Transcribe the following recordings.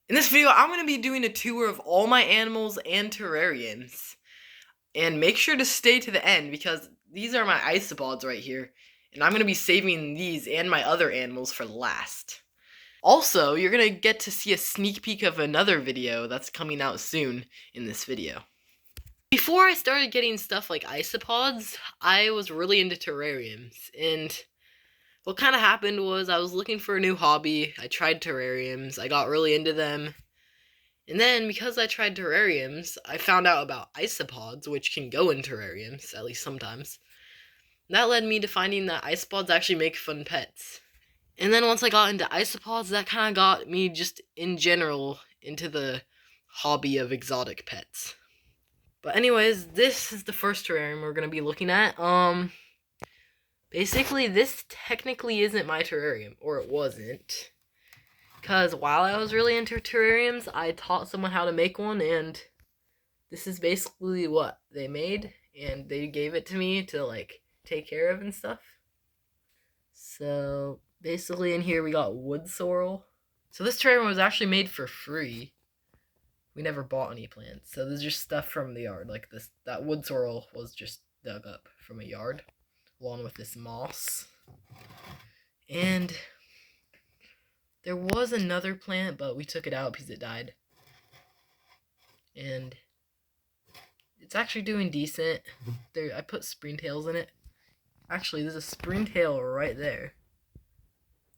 In this video, I'm going to be doing a tour of all my animals and terrariums. And make sure to stay to the end because these are my isopods right here. And I'm going to be saving these and my other animals for last. Also, you're going to get to see a sneak peek of another video that's coming out soon in this video. Before I started getting stuff like isopods, I was really into terrariums. And what kind of happened was I was looking for a new hobby. I tried terrariums. I got really into them. And then, because I tried terrariums, I found out about isopods, which can go in terrariums, at least sometimes. That led me to finding that isopods actually make fun pets. And then once I got into isopods, that kind of got me just in general into the hobby of exotic pets. But anyways, this is the first terrarium we're going to be looking at. Basically, this technically isn't my terrarium, or it wasn't. Because while I was really into terrariums, I taught someone how to make one, and this is basically what they made, and they gave it to me to, like, take care of and stuff. So, basically in here we got wood sorrel. So this terrarium was actually made for free. We never bought any plants, so there's just stuff from the yard, like this. That wood sorrel was just dug up from a yard, along with this moss. And there was another plant, but we took it out because it died. And it's actually doing decent. I put springtails in it. Actually, there's a springtail right there.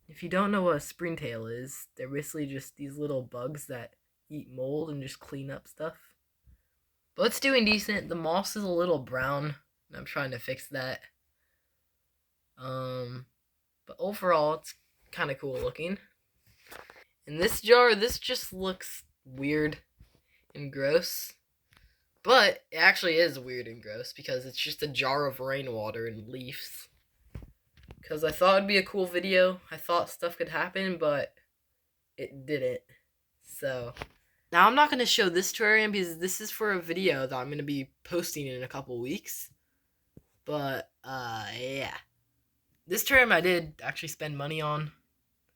If you don't know what a springtail is, they're basically just these little bugs that eat mold and just clean up stuff. But it's doing decent. The moss is a little brown, and I'm trying to fix that. But overall, it's kind of cool looking. In this jar, this just looks weird and gross. But it actually is weird and gross because it's just a jar of rainwater and leaves. Because I thought it'd be a cool video. I thought stuff could happen, but it didn't. So, now I'm not going to show this terrarium because this is for a video that I'm going to be posting in a couple weeks. But, yeah. This terrarium I did actually spend money on.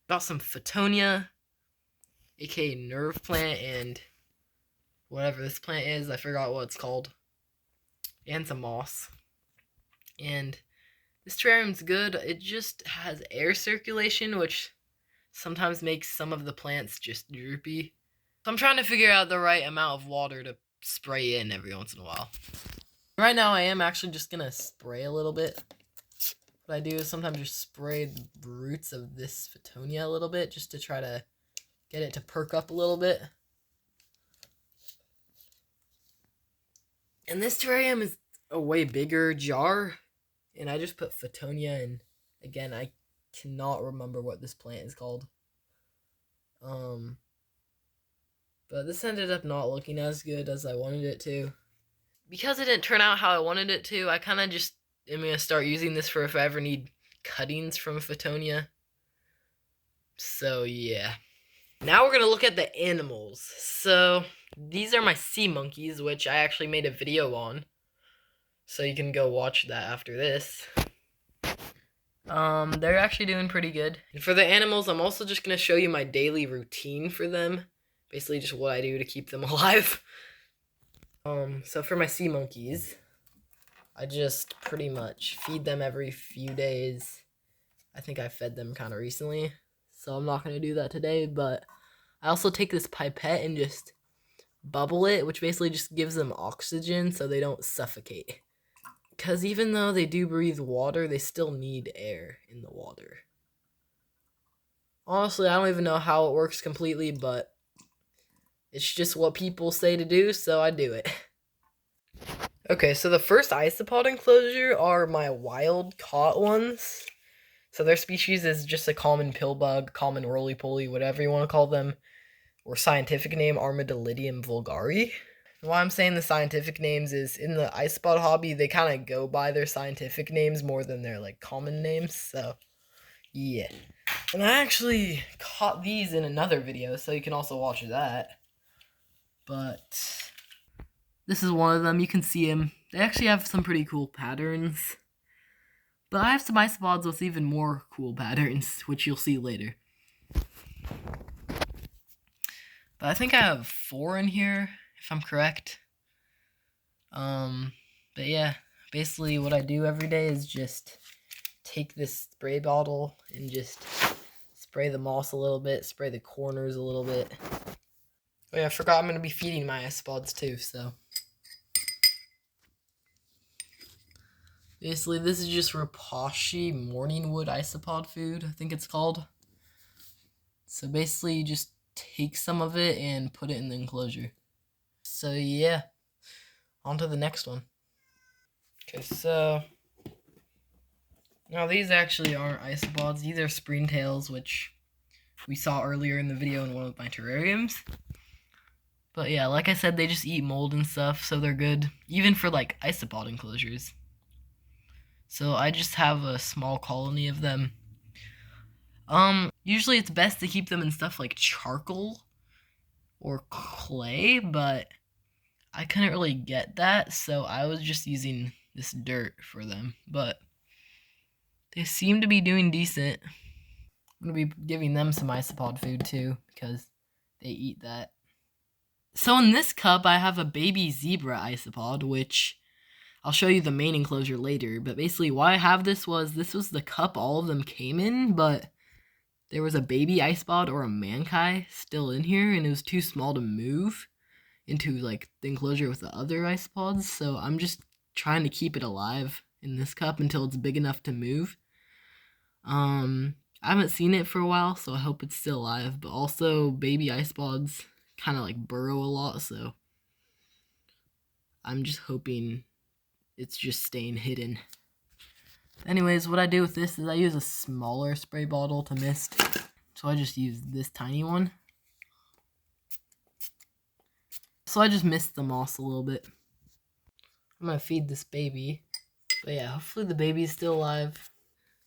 Got some Photonia, aka nerve plant, and whatever this plant is, I forgot what it's called. And some moss. And this terrarium's good. It just has air circulation, which sometimes makes some of the plants just droopy. So I'm trying to figure out the right amount of water to spray in every once in a while. Right now I am actually just going to spray a little bit. What I do is sometimes just spray the roots of this Photonia a little bit just to try to get it to perk up a little bit. And this terrarium is a way bigger jar, and I just put Photonia in. Again, I cannot remember what this plant is called. But this ended up not looking as good as I wanted it to. Because it didn't turn out how I wanted it to, I kind of just am going to start using this for if I ever need cuttings from Photonia. So, yeah. Now we're going to look at the animals. So, these are my sea monkeys, which I actually made a video on. So you can go watch that after this. They're actually doing pretty good. And for the animals, I'm also just going to show you my daily routine for them. Basically just what I do to keep them alive. So for my sea monkeys, I just pretty much feed them every few days. I think I fed them kind of recently, so I'm not going to do that today, but I also take this pipette and just bubble it, which basically just gives them oxygen so they don't suffocate. Because even though they do breathe water, they still need air in the water. Honestly, I don't even know how it works completely, but it's just what people say to do, so I do it. Okay, so the first isopod enclosure are my wild caught ones. So their species is just a common pillbug, common roly-poly, whatever you want to call them, or scientific name Armadillidium vulgari. And why I'm saying the scientific names is in the isopod hobby, they kind of go by their scientific names more than their like common names, so yeah. And I actually caught these in another video, so you can also watch that. But this is one of them. You can see them. They actually have some pretty cool patterns. But I have some isopods with even more cool patterns, which you'll see later. But I think I have 4 in here, if I'm correct. But yeah, basically what I do every day is just take this spray bottle and just spray the moss a little bit, spray the corners a little bit. Oh yeah, I forgot I'm going to be feeding my isopods too, so. Basically, this is just Rapashi Morningwood isopod food, I think it's called. So basically, you just take some of it and put it in the enclosure. So yeah, on to the next one. Okay, so now these actually aren't isopods. These are springtails, which we saw earlier in the video in one of my terrariums. But yeah, like I said, they just eat mold and stuff, so they're good, even for like isopod enclosures. So I just have a small colony of them. Usually it's best to keep them in stuff like charcoal or clay, but I couldn't really get that, so I was just using this dirt for them. But they seem to be doing decent. I'm gonna be giving them some isopod food too, because they eat that. So in this cup, I have a baby zebra isopod, which I'll show you the main enclosure later. But basically, why I have this was the cup all of them came in, but there was a baby isopod or a mankai still in here, and it was too small to move into like the enclosure with the other isopods. So I'm just trying to keep it alive in this cup until it's big enough to move. I haven't seen it for a while, so I hope it's still alive. But also, baby isopods kind of like burrow a lot, so I'm just hoping it's just staying hidden. Anyways, what I do with this is I use a smaller spray bottle to mist. So I just use this tiny one. So I just mist the moss a little bit. I'm gonna feed this baby. But yeah, hopefully the baby is still alive.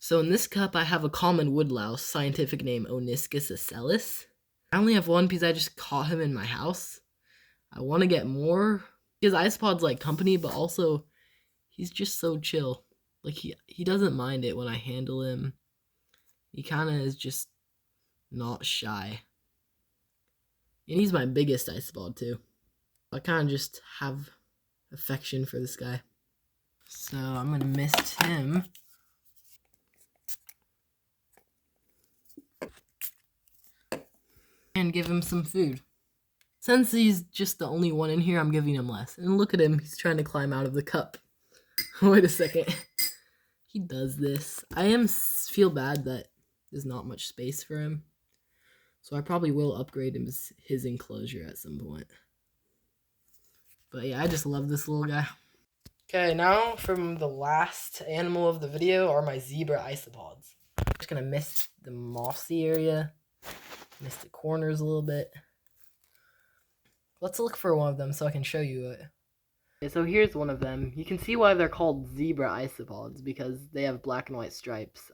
So in this cup, I have a common woodlouse, scientific name Oniscus ocellus. I only have one because I just caught him in my house. I want to get more because isopods like company, but also he's just so chill. Like he doesn't mind it when I handle him. He kind of is just not shy. And he's my biggest isopod too. I kind of just have affection for this guy. So I'm gonna mist him. And give him some food. Since he's just the only one in here, I'm giving him less. And look at him, he's trying to climb out of the cup. Wait a second. He does this. I feel bad that there's not much space for him. So I probably will upgrade his enclosure at some point. But yeah, I just love this little guy. Okay, now from the last animal of the video are my zebra isopods. I'm just gonna mist the mossy area, mist the corners a little bit. Let's look for one of them so I can show you it. Okay, so here's one of them. You can see why they're called zebra isopods, because they have black and white stripes.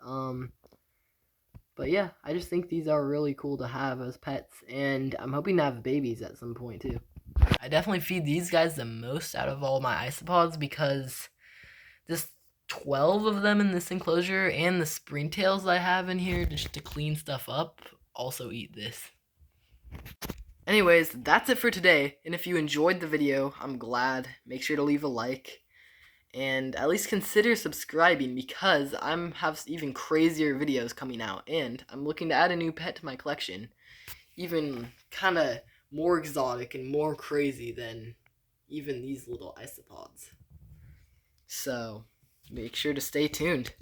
But yeah, I just think these are really cool to have as pets, and I'm hoping to have babies at some point too. I definitely feed these guys the most out of all my isopods because there's 12 of them in this enclosure, and the springtails I have in here just to clean stuff up also eat this. Anyways, that's it for today, and if you enjoyed the video, I'm glad. Make sure to leave a like, and at least consider subscribing because I'm have even crazier videos coming out, and I'm looking to add a new pet to my collection, even kind of more exotic and more crazy than even these little isopods. So, make sure to stay tuned.